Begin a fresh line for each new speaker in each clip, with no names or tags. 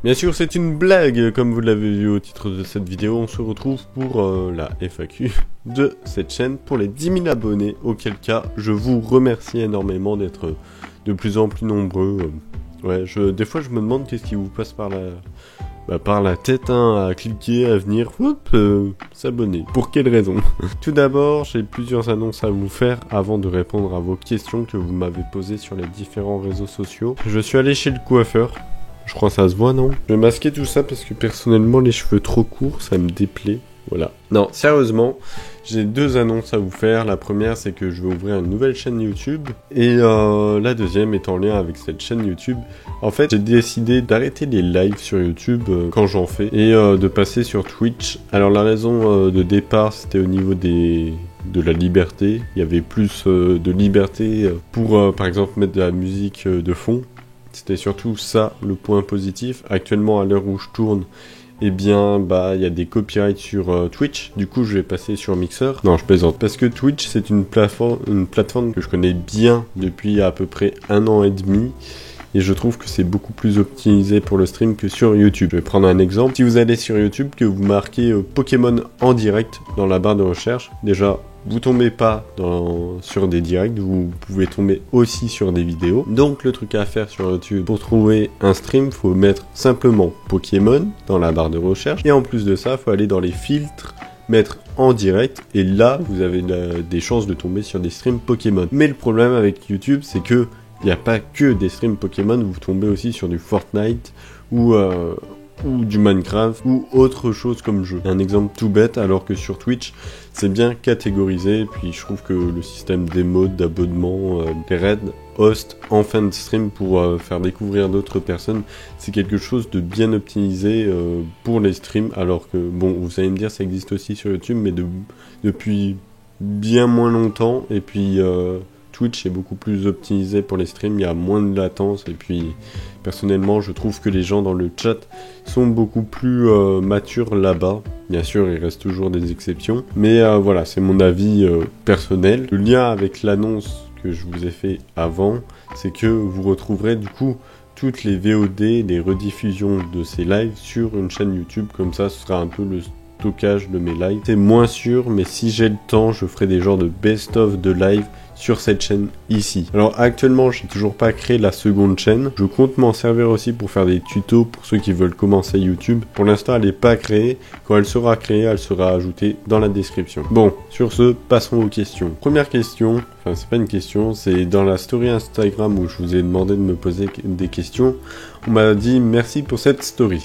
Bien sûr, c'est une blague, comme vous l'avez vu au titre de cette vidéo. On se retrouve pour la FAQ de cette chaîne pour les 10 000 abonnés, auquel cas je vous remercie énormément d'être de plus en plus nombreux. Des fois je me demande qu'est-ce qui vous passe par la tête, à cliquer, à venir, s'abonner. Pour quelle raison? Tout d'abord, j'ai plusieurs annonces à vous faire avant de répondre à vos questions que vous m'avez posées sur les différents réseaux sociaux. Je suis allé chez le coiffeur. Je crois que ça se voit, non? Je vais masquer tout ça parce que personnellement, les cheveux trop courts, ça me déplaît. Voilà. Non, sérieusement, j'ai deux annonces à vous faire. La première, c'est que je vais ouvrir une nouvelle chaîne YouTube. Et la deuxième est en lien avec cette chaîne YouTube. En fait, j'ai décidé d'arrêter les lives sur YouTube quand j'en fais et de passer sur Twitch. Alors la raison de départ, c'était au niveau de la liberté. Il y avait plus de liberté pour, par exemple, mettre de la musique de fond. C'était surtout ça le point positif. Actuellement, à l'heure où je tourne, eh bien, il y a des copyrights sur Twitch. Du coup, je vais passer sur Mixer. Non, je plaisante. Parce que Twitch, c'est une plateforme que je connais bien depuis à peu près 1 an et demi. Et je trouve que c'est beaucoup plus optimisé pour le stream que sur YouTube. Je vais prendre un exemple. Si vous allez sur YouTube, que vous marquez Pokémon en direct dans la barre de recherche, déjà, vous tombez pas sur des directs, vous pouvez tomber aussi sur des vidéos. Donc le truc à faire sur YouTube, pour trouver un stream, faut mettre simplement Pokémon dans la barre de recherche. Et en plus de ça, faut aller dans les filtres, mettre en direct, et là, vous avez des chances de tomber sur des streams Pokémon. Mais le problème avec YouTube, c'est que il n'y a pas que des streams Pokémon, vous tombez aussi sur du Fortnite ou du Minecraft ou autre chose comme jeu. Un exemple tout bête, alors que sur Twitch, c'est bien catégorisé, puis je trouve que le système d'émotes, d'abonnement, des raids, host en fin de stream pour faire découvrir d'autres personnes, c'est quelque chose de bien optimisé pour les streams, alors que, bon, vous allez me dire, ça existe aussi sur YouTube, mais depuis bien moins longtemps, et puis Twitch est beaucoup plus optimisé pour les streams, il y a moins de latence, et puis personnellement je trouve que les gens dans le chat sont beaucoup plus matures là-bas. Bien sûr, il reste toujours des exceptions, mais voilà, c'est mon avis personnel. Le lien avec l'annonce que je vous ai fait avant, c'est que vous retrouverez du coup toutes les VOD, les rediffusions de ces lives sur une chaîne YouTube, comme ça ce sera un peu le stockage de mes lives. C'est moins sûr, mais si j'ai le temps, je ferai des genres de best-of de live sur cette chaîne ici. Alors actuellement, j'ai toujours pas créé la seconde chaîne. Je compte m'en servir aussi pour faire des tutos pour ceux qui veulent commencer YouTube. Pour l'instant, elle n'est pas créée. Quand elle sera créée, elle sera ajoutée dans la description. Bon, sur ce, passons aux questions. Première question, enfin c'est pas une question, c'est dans la story Instagram où je vous ai demandé de me poser des questions. On m'a dit merci pour cette story.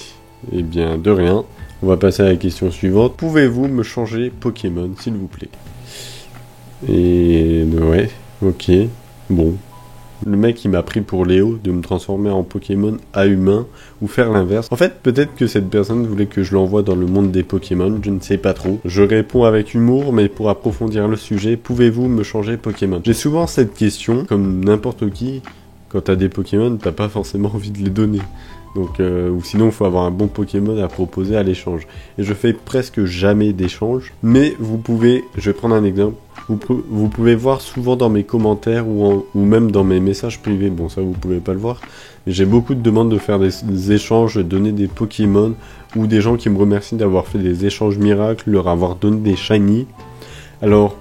Eh bien, de rien. On va passer à la question suivante. Pouvez-vous me changer Pokémon, s'il vous plaît? Et ouais, ok, bon. Le mec il m'a pris pour Léo de me transformer en Pokémon à humain ou faire l'inverse. En fait, peut-être que cette personne voulait que je l'envoie dans le monde des Pokémon, je ne sais pas trop. Je réponds avec humour, mais pour approfondir le sujet, pouvez-vous me changer Pokémon? J'ai souvent cette question, comme n'importe qui, quand t'as des Pokémon, t'as pas forcément envie de les donner. Donc, ou sinon, il faut avoir un bon Pokémon à proposer à l'échange. Et je fais presque jamais d'échange. Mais vous pouvez, je vais prendre un exemple. Vous pouvez voir souvent dans mes commentaires ou même dans mes messages privés. Bon, ça, vous pouvez pas le voir. Mais j'ai beaucoup de demandes de faire des échanges, de donner des Pokémon. Ou des gens qui me remercient d'avoir fait des échanges miracles, leur avoir donné des shiny. Alors,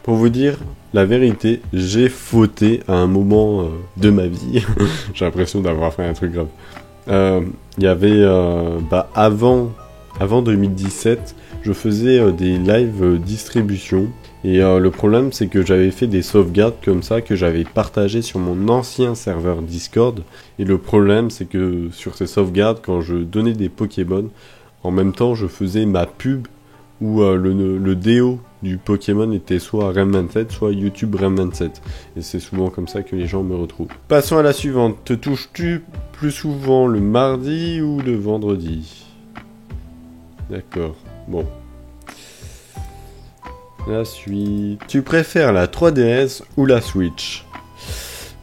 pour vous dire la vérité, j'ai fauté à un moment de ma vie. J'ai l'impression d'avoir fait un truc grave. Il y avait avant 2017, je faisais des live distribution et le problème c'est que j'avais fait des sauvegardes comme ça que j'avais partagé sur mon ancien serveur Discord, et le problème c'est que sur ces sauvegardes, quand je donnais des Pokémon, en même temps je faisais ma pub où le DO du Pokémon était soit Rem27, soit YouTube Rem27. Et c'est souvent comme ça que les gens me retrouvent. Passons à la suivante. Te touches-tu plus souvent le mardi ou le vendredi? D'accord. Bon. La suite. Tu préfères la 3DS ou la Switch?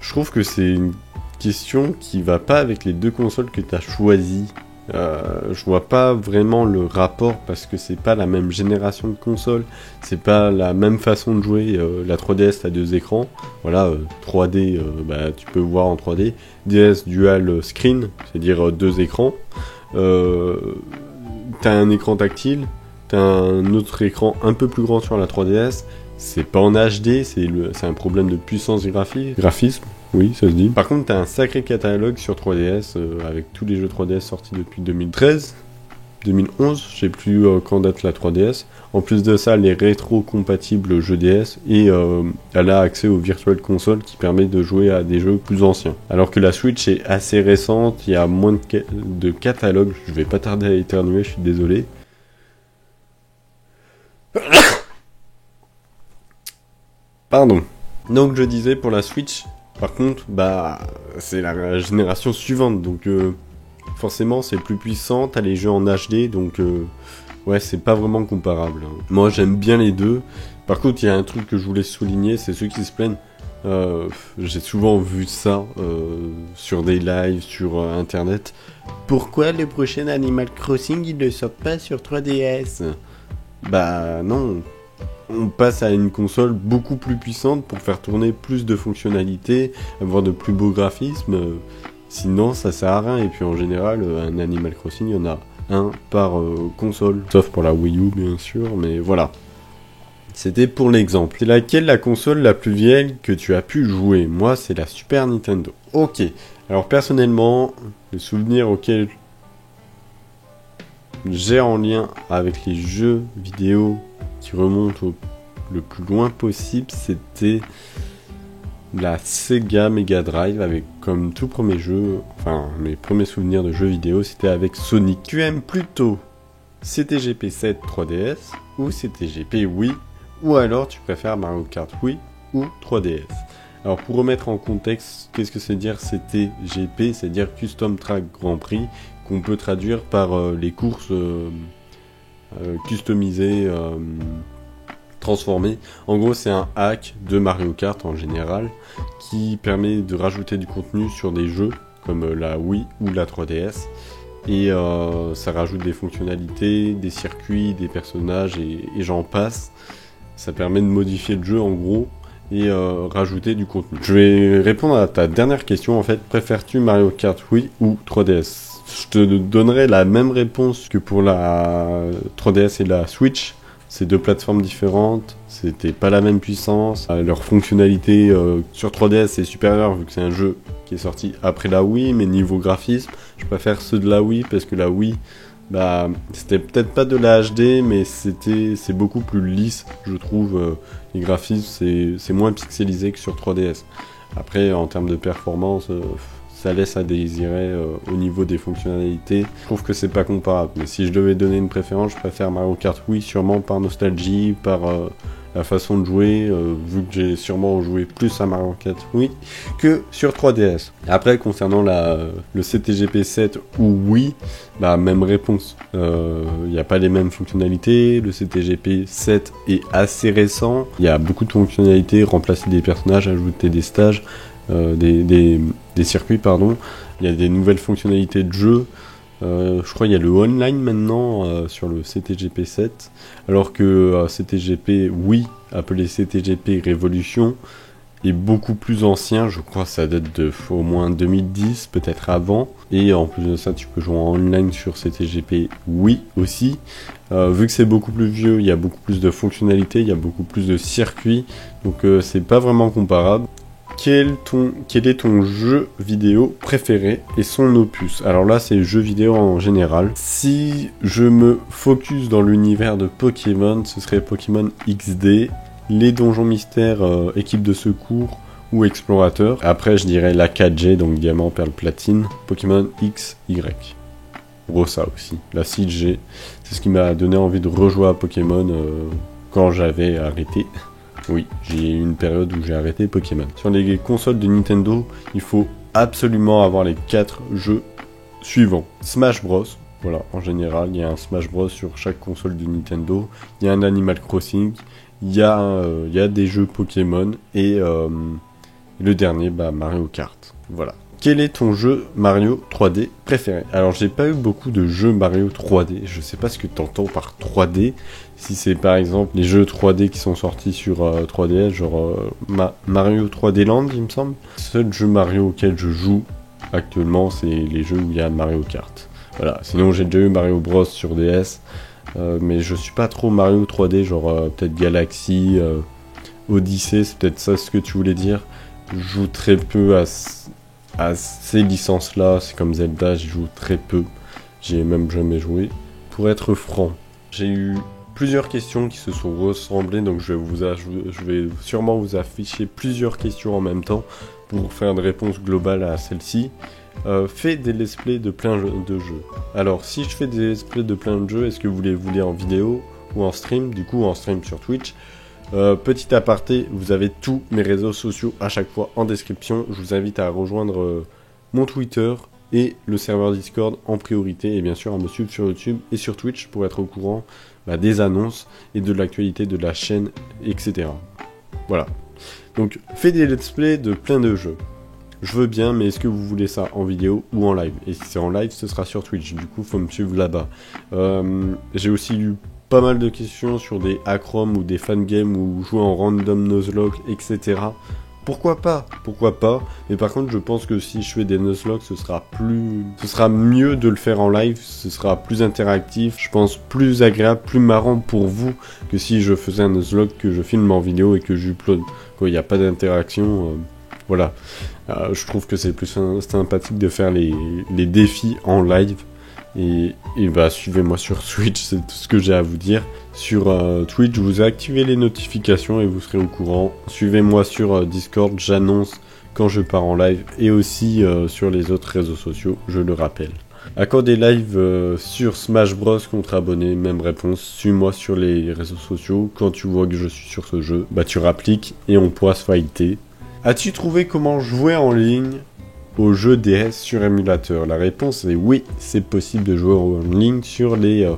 Je trouve que c'est une question qui va pas avec les deux consoles que tu as choisies. Je vois pas vraiment le rapport parce que c'est pas la même génération de console, c'est pas la même façon de jouer. La 3DS a 2 écrans, voilà, 3D, tu peux voir en 3D. DS dual screen, c'est-à-dire 2 écrans. T'as un écran tactile, t'as un autre écran un peu plus grand sur la 3DS. C'est pas en HD, c'est un problème de puissance graphisme, oui, ça se dit. Par contre, t'as un sacré catalogue sur 3DS avec tous les jeux 3DS sortis depuis 2013, 2011, je sais plus quand date la 3DS. En plus de ça, elle est rétro-compatible jeux DS et elle a accès au Virtual Console qui permet de jouer à des jeux plus anciens. Alors que la Switch est assez récente, il y a moins de catalogue. Je vais pas tarder à éternuer, je suis désolé. Pardon. Donc je disais pour la Switch, par contre, bah c'est la génération suivante, donc forcément c'est plus puissant, t'as les jeux en HD, donc ouais c'est pas vraiment comparable. Hein. Moi j'aime bien les deux. Par contre il y a un truc que je voulais souligner, c'est ceux qui se plaignent. J'ai souvent vu ça sur des lives, sur internet. Pourquoi le prochain Animal Crossing il ne sort pas sur 3DS? Bah non. On passe à une console beaucoup plus puissante pour faire tourner plus de fonctionnalités, avoir de plus beaux graphismes. Sinon, ça sert à rien. Et puis en général, un Animal Crossing, il y en a un par console. Sauf pour la Wii U, bien sûr. Mais voilà. C'était pour l'exemple. C'est laquelle la console la plus vieille que tu as pu jouer? Moi, c'est la Super Nintendo. Ok. Alors personnellement, les souvenirs auxquels j'ai en lien avec les jeux vidéo qui remonte le plus loin possible, c'était la Sega Mega Drive avec comme tout premier jeu, enfin mes premiers souvenirs de jeux vidéo, c'était avec Sonic. Tu aimes plutôt CTGP 7 3DS ou CTGP Wii, ou alors tu préfères Mario Kart Wii ou 3DS? Alors pour remettre en contexte, qu'est-ce que c'est dire CTGP? C'est dire Custom Track Grand Prix, qu'on peut traduire par les courses customisé, transformé. En gros, c'est un hack de Mario Kart en général qui permet de rajouter du contenu sur des jeux comme la Wii ou la 3DS. Et ça rajoute des fonctionnalités, des circuits, des personnages et j'en passe. Ça permet de modifier le jeu en gros et rajouter du contenu. Je vais répondre à ta dernière question en fait. Préfères-tu Mario Kart Wii ou 3DS? Je te donnerai la même réponse que pour la 3DS et la Switch. C'est deux plateformes différentes, c'était pas la même puissance. Leur fonctionnalité sur 3DS est supérieure vu que c'est un jeu qui est sorti après la Wii, mais niveau graphisme, je préfère ceux de la Wii parce que la Wii, bah, c'était peut-être pas de la HD, mais c'est beaucoup plus lisse, je trouve. Les graphismes, c'est moins pixelisé que sur 3DS. Après, en termes de performance, ça laisse à désirer au niveau des fonctionnalités. Je trouve que c'est pas comparable. Mais si je devais donner une préférence, je préfère Mario Kart Wii, sûrement par nostalgie, par la façon de jouer, vu que j'ai sûrement joué plus à Mario Kart Wii que sur 3DS. Après, concernant le CTGP 7 ou Wii, bah même réponse. Il n'y a pas les mêmes fonctionnalités. Le CTGP 7 est assez récent. Il y a beaucoup de fonctionnalités, remplacer des personnages, ajouter des stages. Des circuits, pardon. Il y a des nouvelles fonctionnalités de jeu. Je crois qu'il y a le online maintenant sur le CTGP 7, alors que CTGP Wii, appelé CTGP Revolution, est beaucoup plus ancien. Je crois que ça date de au moins 2010, peut-être avant. Et en plus de ça, tu peux jouer en online sur CTGP Wii aussi. Vu que c'est beaucoup plus vieux, il y a beaucoup plus de fonctionnalités, il y a beaucoup plus de circuits, donc c'est pas vraiment comparable. Quel est ton jeu vidéo préféré et son opus? Alors là, c'est jeux vidéo en général. Si je me focus dans l'univers de Pokémon, ce serait Pokémon XD, les donjons mystères, équipe de secours ou explorateur. Après, je dirais la 4G, donc diamant, perle, platine, Pokémon XY. Rossa aussi, la 6G. C'est ce qui m'a donné envie de rejouer à Pokémon quand j'avais arrêté. Oui, j'ai eu une période où j'ai arrêté Pokémon. Sur les consoles de Nintendo, il faut absolument avoir les 4 jeux suivants. Smash Bros. Voilà, en général, il y a un Smash Bros sur chaque console de Nintendo. Il y a un Animal Crossing. Il y a des jeux Pokémon. Et le dernier, bah, Mario Kart. Voilà. Quel est ton jeu Mario 3D préféré? Alors, j'ai pas eu beaucoup de jeux Mario 3D. Je sais pas ce que t'entends par 3D. Si c'est par exemple les jeux 3D qui sont sortis sur 3DS, genre Mario 3D Land, il me semble. Le seul jeu Mario auquel je joue actuellement, c'est les jeux où il y a Mario Kart. Voilà, sinon j'ai déjà eu Mario Bros sur DS, mais je suis pas trop Mario 3D, genre peut-être Galaxy, Odyssey, c'est peut-être ça ce que tu voulais dire. Je joue très peu à ces licences-là, c'est comme Zelda, j'y joue très peu, j'y ai même jamais joué. Pour être franc, j'ai eu plusieurs questions qui se sont ressemblées, donc je vais sûrement vous afficher plusieurs questions en même temps pour faire une réponse globale à celle-ci. Fais des let's play de plein de jeux. Alors, si je fais des let's play de plein de jeux, est-ce que vous les voulez en vidéo ou en stream? Du coup, en stream sur Twitch. Petit aparté, vous avez tous mes réseaux sociaux à chaque fois en description. Je vous invite à rejoindre mon Twitter et le serveur Discord en priorité, et bien sûr à me suivre sur YouTube et sur Twitch pour être au courant des annonces et de l'actualité de la chaîne, etc. Voilà. Donc, fais des let's play de plein de jeux. Je veux bien, mais est-ce que vous voulez ça en vidéo ou en live? Et si c'est en live, ce sera sur Twitch. Du coup, faut me suivre là-bas. J'ai aussi eu pas mal de questions sur des hackroms ou des fangames ou jouer en random nuzlocke, etc. Pourquoi pas? Pourquoi pas? Mais par contre, je pense que si je fais des nuzlocke, ce sera mieux de le faire en live. Ce sera plus interactif. Je pense plus agréable, plus marrant pour vous que si je faisais un nuzlocke que je filme en vidéo et que j'upload. Quand il n'y a pas d'interaction, voilà. Je trouve que c'est plus sympathique de faire les défis en live. Et bah suivez-moi sur Twitch, c'est tout ce que j'ai à vous dire. Sur Twitch, vous activez les notifications et vous serez au courant. Suivez-moi sur Discord, j'annonce quand je pars en live. Et aussi sur les autres réseaux sociaux, je le rappelle. À quand des lives sur Smash Bros contre abonnés, même réponse. Suis-moi sur les réseaux sociaux. Quand tu vois que je suis sur ce jeu, bah tu rappliques et on pourra se fighter. As-tu trouvé comment jouer en ligne au jeu DS sur émulateur? La réponse est oui, c'est possible de jouer en ligne sur les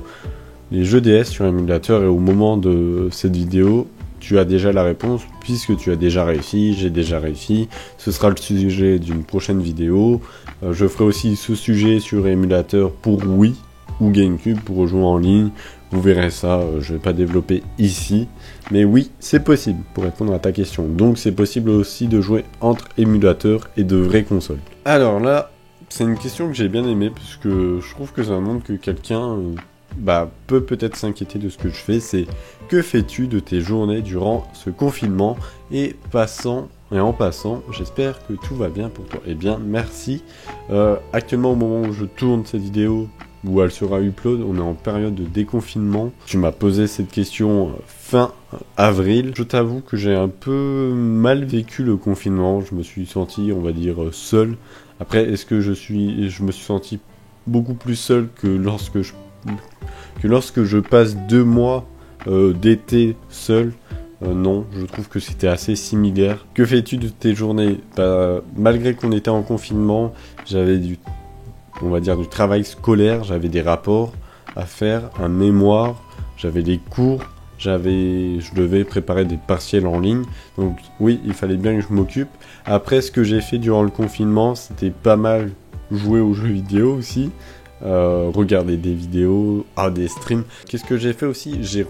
jeux DS sur émulateur, et au moment de cette vidéo, tu as déjà la réponse puisque tu as déjà réussi, j'ai déjà réussi. Ce sera le sujet d'une prochaine vidéo. Je ferai aussi ce sujet sur émulateur pour Wii ou GameCube pour jouer en ligne. Vous verrez ça, je vais pas développer ici. Mais oui, c'est possible pour répondre à ta question. Donc c'est possible aussi de jouer entre émulateurs et de vraies consoles. Alors là, c'est une question que j'ai bien aimée parce que je trouve que ça montre que quelqu'un peut peut-être s'inquiéter de ce que je fais. C'est que fais-tu de tes journées durant ce confinement? Et en passant, j'espère que tout va bien pour toi. Eh bien, merci. Actuellement, au moment où je tourne cette vidéo, où elle sera upload, on est en période de déconfinement. Tu m'as posé cette question fin avril. Je t'avoue que j'ai un peu mal vécu le confinement. Je me suis senti, on va dire, seul. Après, est-ce que je me suis senti beaucoup plus seul que lorsque je passe 2 mois d'été seul? Non, je trouve que c'était assez similaire. Que fais-tu de tes journées? Malgré qu'on était en confinement, j'avais du travail scolaire, j'avais des rapports à faire, un mémoire, j'avais des cours, je devais préparer des partiels en ligne. Donc oui, il fallait bien que je m'occupe. Après, ce que j'ai fait durant le confinement, c'était pas mal jouer aux jeux vidéo aussi. Regarder des vidéos, des streams. Qu'est-ce que j'ai fait aussi? Je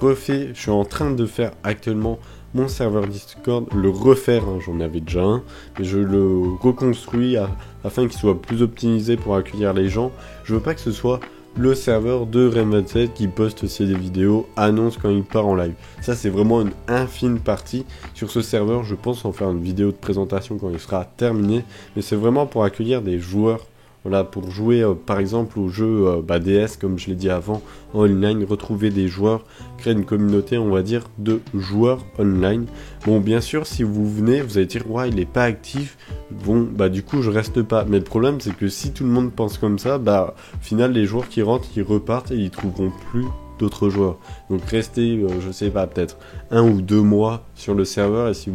suis en train de faire actuellement mon serveur Discord, le refaire, j'en avais déjà un, mais je le reconstruis afin qu'il soit plus optimisé pour accueillir les gens. Je veux pas que ce soit le serveur de Rain27 qui poste ses vidéos, annonce quand il part en live. Ça, c'est vraiment une infime partie. Sur ce serveur, je pense en faire une vidéo de présentation quand il sera terminé, mais c'est vraiment pour accueillir des joueurs. Voilà, pour jouer par exemple au jeu DS, comme je l'ai dit avant, en online, retrouver des joueurs, créer une communauté, on va dire, de joueurs online. Bon, bien sûr, si vous venez, vous allez dire, ouais, il est pas actif, bon, du coup, je reste pas. Mais le problème, c'est que si tout le monde pense comme ça, au final, les joueurs qui rentrent, ils repartent et ils trouveront plus d'autres joueurs. Donc restez, je sais pas, peut-être 1 ou 2 mois sur le serveur, et si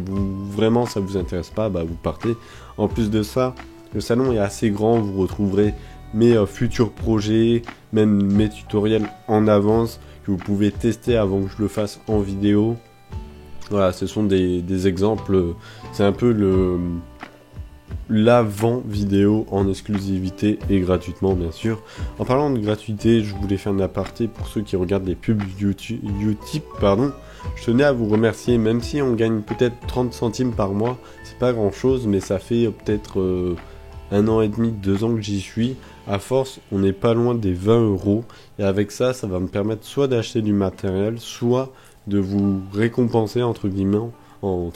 vraiment ça vous intéresse pas, vous partez. En plus de ça, le salon est assez grand, vous retrouverez mes futurs projets, même mes tutoriels en avance que vous pouvez tester avant que je le fasse en vidéo. Voilà, ce sont des exemples, c'est un peu l'avant vidéo en exclusivité et gratuitement bien sûr. En parlant de gratuité, je voulais faire un aparté pour ceux qui regardent les pubs Utip, Je tenais à vous remercier, même si on gagne peut-être 30 centimes par mois, c'est pas grand chose, mais ça fait peut-être 1 an et demi, 2 ans que j'y suis. à force, on n'est pas loin des 20 euros. Et avec ça, ça va me permettre soit d'acheter du matériel, soit de vous récompenser entre guillemets, en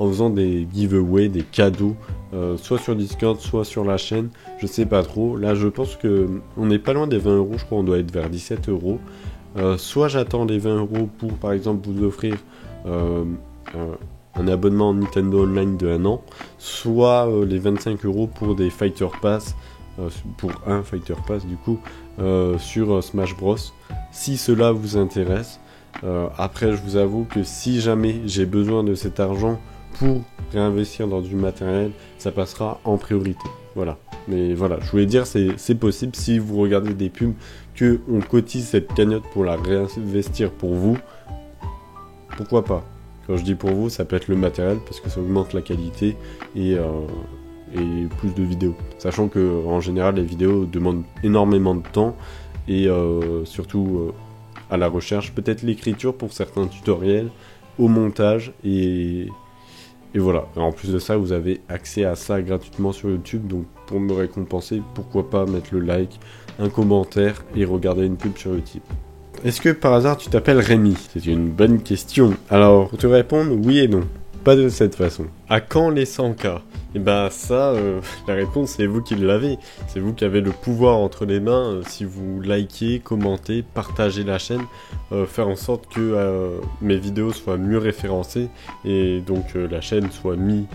faisant des giveaways, des cadeaux, soit sur Discord, soit sur la chaîne. Je sais pas trop. Là, je pense que on n'est pas loin des 20 euros. Je crois qu'on doit être vers 17 euros. Soit j'attends les 20 euros pour, par exemple, vous offrir un abonnement Nintendo Online de 1 an, soit les 25 euros pour des Fighter Pass, pour un Fighter Pass du coup, sur Smash Bros. Si cela vous intéresse. Après, je vous avoue que si jamais j'ai besoin de cet argent pour réinvestir dans du matériel, ça passera en priorité. Voilà. Mais voilà, je voulais dire, c'est possible si vous regardez des pubs que on cotise cette cagnotte pour la réinvestir pour vous. Pourquoi pas? Quand je dis pour vous, ça peut être le matériel parce que ça augmente la qualité et plus de vidéos. Sachant que en général, les vidéos demandent énormément de temps et surtout à la recherche, peut-être l'écriture pour certains tutoriels, au montage et voilà. Et en plus de ça, vous avez accès à ça gratuitement sur YouTube. Donc pour me récompenser, pourquoi pas mettre le like, un commentaire et regarder une pub sur YouTube. Est-ce que par hasard tu t'appelles Rémi? C'est une bonne question. Alors, pour te répondre, oui et non. Pas de cette façon. À quand les 100K? Et bah ça, la réponse c'est vous qui l'avez. C'est vous qui avez le pouvoir entre les mains. Si vous likez, commentez, partagez la chaîne, faire en sorte que mes vidéos soient mieux référencées et donc la chaîne soit mise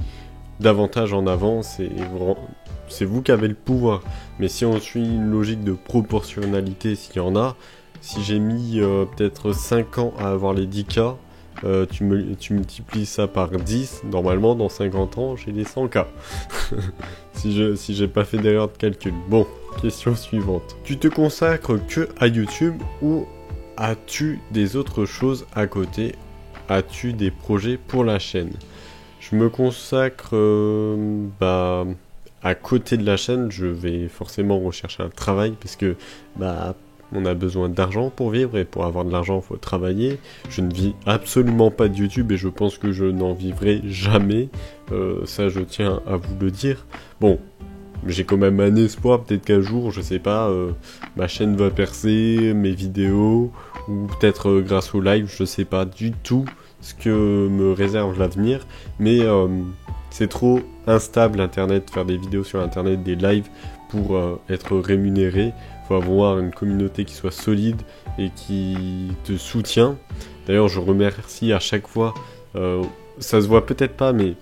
davantage en avant. C'est vous qui avez le pouvoir. Mais si on suit une logique de proportionnalité, s'il y en a, si j'ai mis peut-être 5 ans à avoir les 10K, tu multiplies ça par 10, normalement dans 50 ans j'ai les 100K. si j'ai pas fait d'erreur de calcul. Bon, question suivante. Tu te consacres que à YouTube ou as-tu des autres choses à côté? As-tu des projets pour la chaîne? Je me consacre à côté de la chaîne, je vais forcément rechercher un travail parce que on a besoin d'argent pour vivre et pour avoir de l'argent, il faut travailler. Je ne vis absolument pas de YouTube et je pense que je n'en vivrai jamais. Ça, je tiens à vous le dire. Bon, j'ai quand même un espoir, peut-être qu'un jour, je sais pas, ma chaîne va percer, mes vidéos, ou peut-être grâce au live, je sais pas du tout ce que me réserve l'avenir. Mais c'est trop instable Internet, faire des vidéos sur Internet, des lives pour être rémunéré. Faut avoir une communauté qui soit solide et qui te soutient. D'ailleurs, je remercie à chaque fois, ça se voit peut-être pas, mais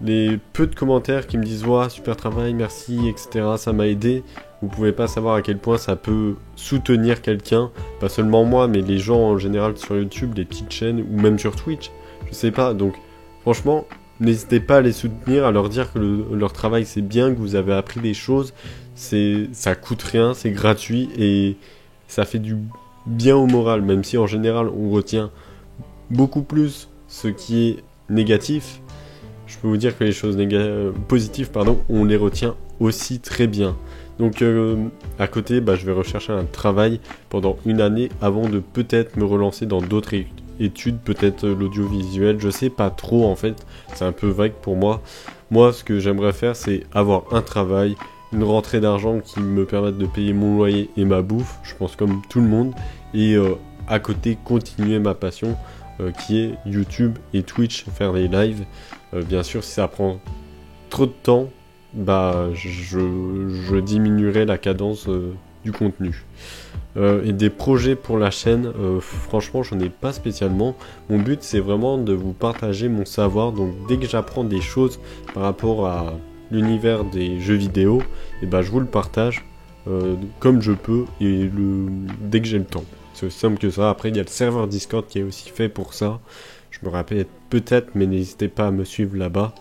les peu de commentaires qui me disent « Ouah, super travail, merci, etc. » Ça m'a aidé. Vous pouvez pas savoir à quel point ça peut soutenir quelqu'un. Pas seulement moi, mais les gens en général sur YouTube, les petites chaînes, ou même sur Twitch. Je sais pas, donc franchement, n'hésitez pas à les soutenir, à leur dire que leur travail c'est bien, que vous avez appris des choses. Ça coûte rien, c'est gratuit et ça fait du bien au moral, même si en général on retient beaucoup plus ce qui est négatif. Je peux vous dire que les choses positives, on les retient aussi très bien. Donc à côté, je vais rechercher un travail pendant une année avant de peut-être me relancer dans d'autres études, peut-être l'audiovisuel, je sais pas trop en fait, c'est un peu vague pour moi. Moi, ce que j'aimerais faire, c'est avoir un travail, une rentrée d'argent qui me permette de payer mon loyer et ma bouffe, je pense comme tout le monde, et à côté continuer ma passion qui est YouTube et Twitch, faire des lives. Bien sûr, si ça prend trop de temps, je diminuerai la cadence du contenu. Et des projets pour la chaîne, franchement j'en ai pas spécialement. Mon but c'est vraiment de vous partager mon savoir, donc dès que j'apprends des choses par rapport à l'univers des jeux vidéo, je vous le partage comme je peux et dès que j'ai le temps. C'est aussi simple que ça. Après il y a le serveur Discord qui est aussi fait pour ça. Je me rappelle peut-être, mais n'hésitez pas à me suivre là-bas.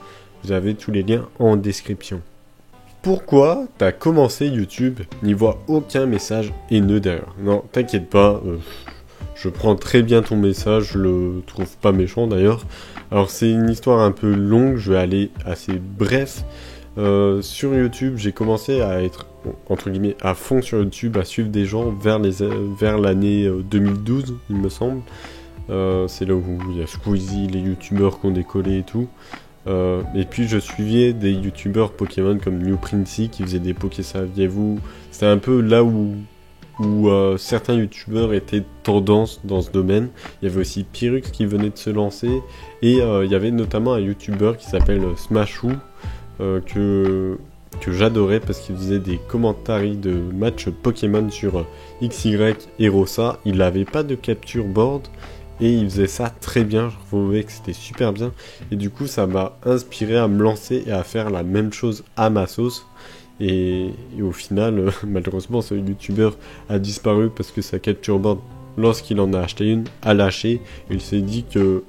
Vous avez tous les liens en description. Pourquoi t'as commencé YouTube? N'y vois aucun message haineux derrière. Non, t'inquiète pas, je prends très bien ton message, je le trouve pas méchant d'ailleurs. Alors c'est une histoire un peu longue, je vais aller assez bref. Sur YouTube, j'ai commencé à être, entre guillemets, à fond sur YouTube, à suivre des gens vers l'année 2012, il me semble. C'est là où il y a Squeezie, les youtubeurs qui ont décollé et tout. Et puis je suivais des youtubeurs Pokémon comme New Princey qui faisaient des Poké saviez-vous. C'était un peu là où certains youtubeurs étaient tendance dans ce domaine. Il y avait aussi Pyrrhux qui venait de se lancer. Et il y avait notamment un youtubeur qui s'appelle Smashou que j'adorais parce qu'il faisait des commentaires de matchs Pokémon sur XY et Rossa. Il n'avait pas de capture board et il faisait ça très bien. Je trouvais que c'était super bien et du coup ça m'a inspiré à me lancer et à faire la même chose à ma sauce. Et au final, malheureusement, ce youtubeur a disparu parce que sa capture board, lorsqu'il en a acheté une, a lâché. Et il s'est dit que,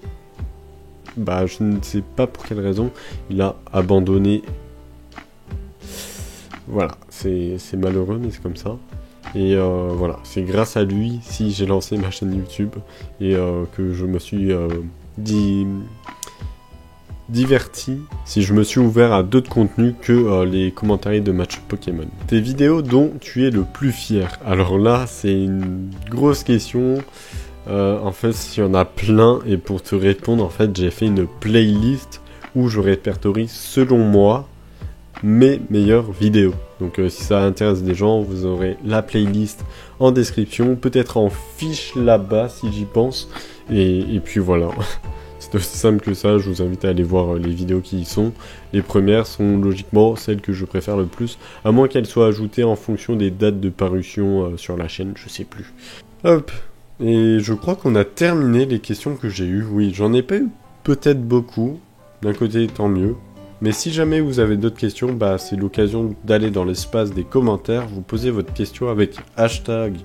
je ne sais pas pour quelle raison, il a abandonné. Voilà, c'est malheureux, mais c'est comme ça. Et voilà, c'est grâce à lui si j'ai lancé ma chaîne YouTube et que je me suis diverti, si je me suis ouvert à d'autres contenus que les commentaires de matchs Pokémon. Tes vidéos dont tu es le plus fier. Alors là, c'est une grosse question. En fait, il y en a plein et pour te répondre, en fait, j'ai fait une playlist où je répertorie selon moi mes meilleures vidéos. Donc si ça intéresse des gens, vous aurez la playlist en description, peut-être en fiche là-bas si j'y pense. Et puis voilà. C'est aussi simple que ça, je vous invite à aller voir les vidéos qui y sont. Les premières sont logiquement celles que je préfère le plus, à moins qu'elles soient ajoutées en fonction des dates de parution sur la chaîne, je sais plus. Hop, et je crois qu'on a terminé les questions que j'ai eues. Oui, j'en ai pas eu peut-être beaucoup, d'un côté tant mieux. Mais si jamais vous avez d'autres questions, c'est l'occasion d'aller dans l'espace des commentaires, vous posez votre question avec hashtag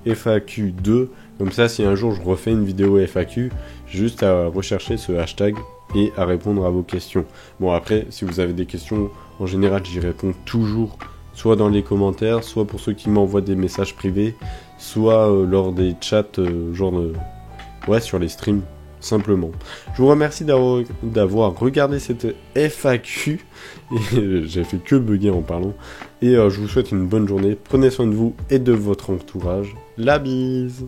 FAQ2, comme ça si un jour je refais une vidéo FAQ, j'ai juste à rechercher ce hashtag et à répondre à vos questions. Bon après, si vous avez des questions, en général j'y réponds toujours, soit dans les commentaires, soit pour ceux qui m'envoient des messages privés, soit lors des chats, sur les streams. Simplement. Je vous remercie d'avoir regardé cette FAQ. Et j'ai fait que bugger en parlant. Et je vous souhaite une bonne journée. Prenez soin de vous et de votre entourage. La bise!